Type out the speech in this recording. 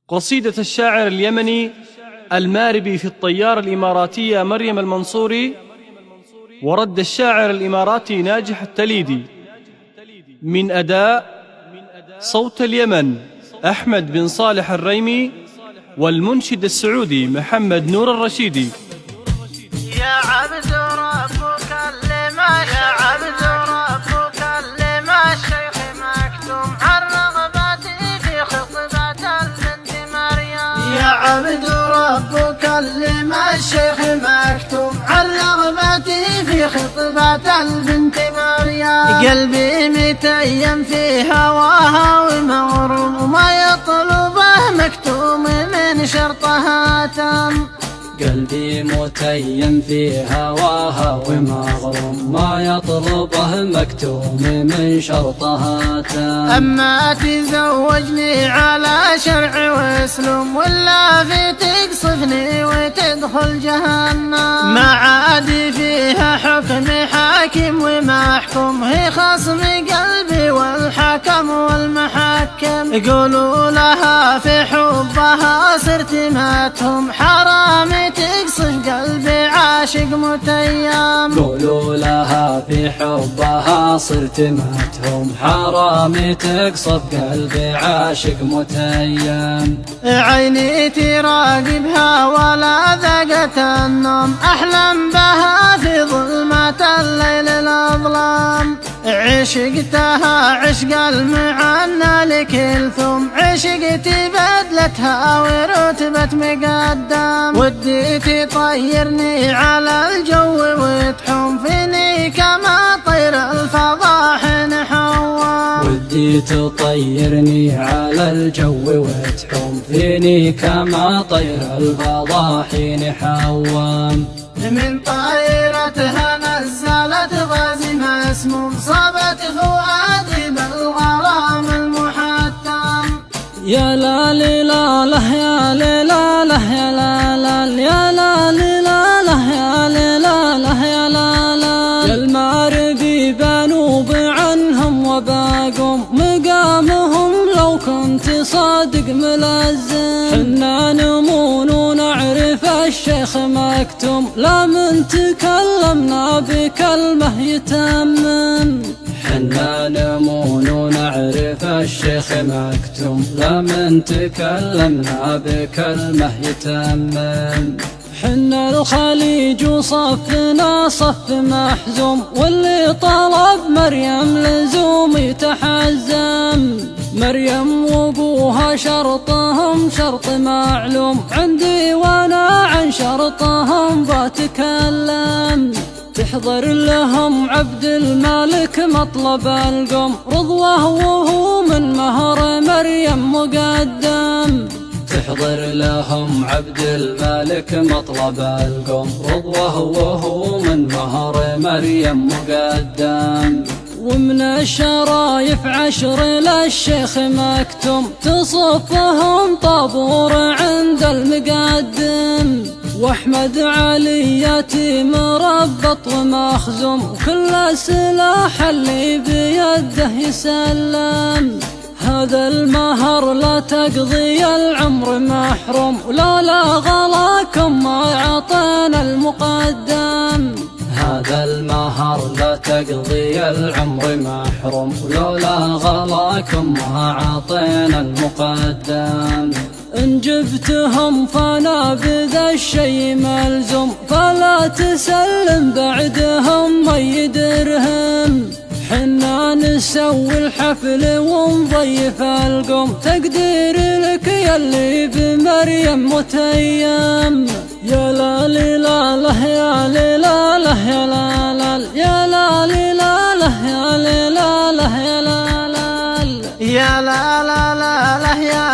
قصيدة الشاعر اليمني الماربي في الطيارة الإماراتية مريم المنصوري، ورد الشاعر الإماراتي ناجح التليدي، من أداء صوت اليمن أحمد بن صالح الريمي، والمنشد السعودي محمد نور الرشيدي. يا عبد ربك لما الشيخ مكتوم عن رغبتي في خطبة البنت مريم. يا عبد ربك لما الشيخ مكتوم عن رغبتي في خطبة البنت مريم. قلبي متيم في هواها ومغروم، وما يطلبه مكتوم من شرطها تم. قلبي متيم في هواها ومغروم، ما يطلبه مكتوم من شرطها تام. أما تزوجني على شرع واسلم، ولا في تقصفني وتدخل جهنم. ما عاد فيها حكم حاكم ومحكوم، هي خصم قلبي والحكم والمحكم. يقولوا لها في حبها صرت ماتهم، حرام تقصف قلبي عاشق متيم. قولوا لها في حبها صرت ماتهم، حرام تقصف قلبي عاشق متيم. عيني تراقبها ولا ذقت النوم، أحلم بها في ظلمة الليل الأظلام. عشقتها عشق المعنى لكلثوم، عشقت بدلتها ورتبة مقدم. ودي تطيرني على الجو وتحوم فيني كما طير الفضاحين حوام. ودي تطيرني على الجو وتحوم فيني كما طير الفضاحين حوام. من طائرتها نزلت غاز مسموم، صابت فؤادي بالغرام المحتم. يا لا لا لا يا لا لا يا لا لا يا لا لا يا لا لا يا لا لا. يا الماربي بنوب عنهم وباقوم مقامهم، لو كنت صادق ملزم. حنا نمون ونعرف الشيخ مكتوم، لا من تكلمنا بكلمة يتمم. حنا نمون ونعرف الشيخ مكتوم، لا من تكلمنا بكلمة يتمم. حنا الخليج وصفنا صف محزوم، واللي طلب مريم لزوم يتحزم. مريم وابوها شرطهم شرط معلوم، عندي وانا عن شرطهم بتكلم. تحضر لهم عبد الملك مطلب القوم، رضوه وهو من مهر مريم مقدم. تحضر لهم عبد الملك مطلب القوم، رضوه وهو من مهر مريم مقدم. ومن الشرايف 10 للشيخ مكتوم، تصفهم طابور عند المقدم. واحمد علي يتيم مربط ومخزوم، وكل سلاح اللي بيده يسلم. هذا المهر لا تقضي العمر محروم، ولولا غلاكم ما عطينا المقدم. هذا المهر لا تقضي العمر محروم، ولولا غلاكم ما عطينا المقدم. إن جبتهم فانا بذا الشي ملزوم، فلا تسلم بعدهم مي درهم. حنا نسوي الحفل ونضيف القوم، تقدير لك يلي بمريم متيم. يا لا لا لا يا لا لا يا لا لا يا لا لا يا لا لا يا لا لا يا لا لا يا لا لا لا يا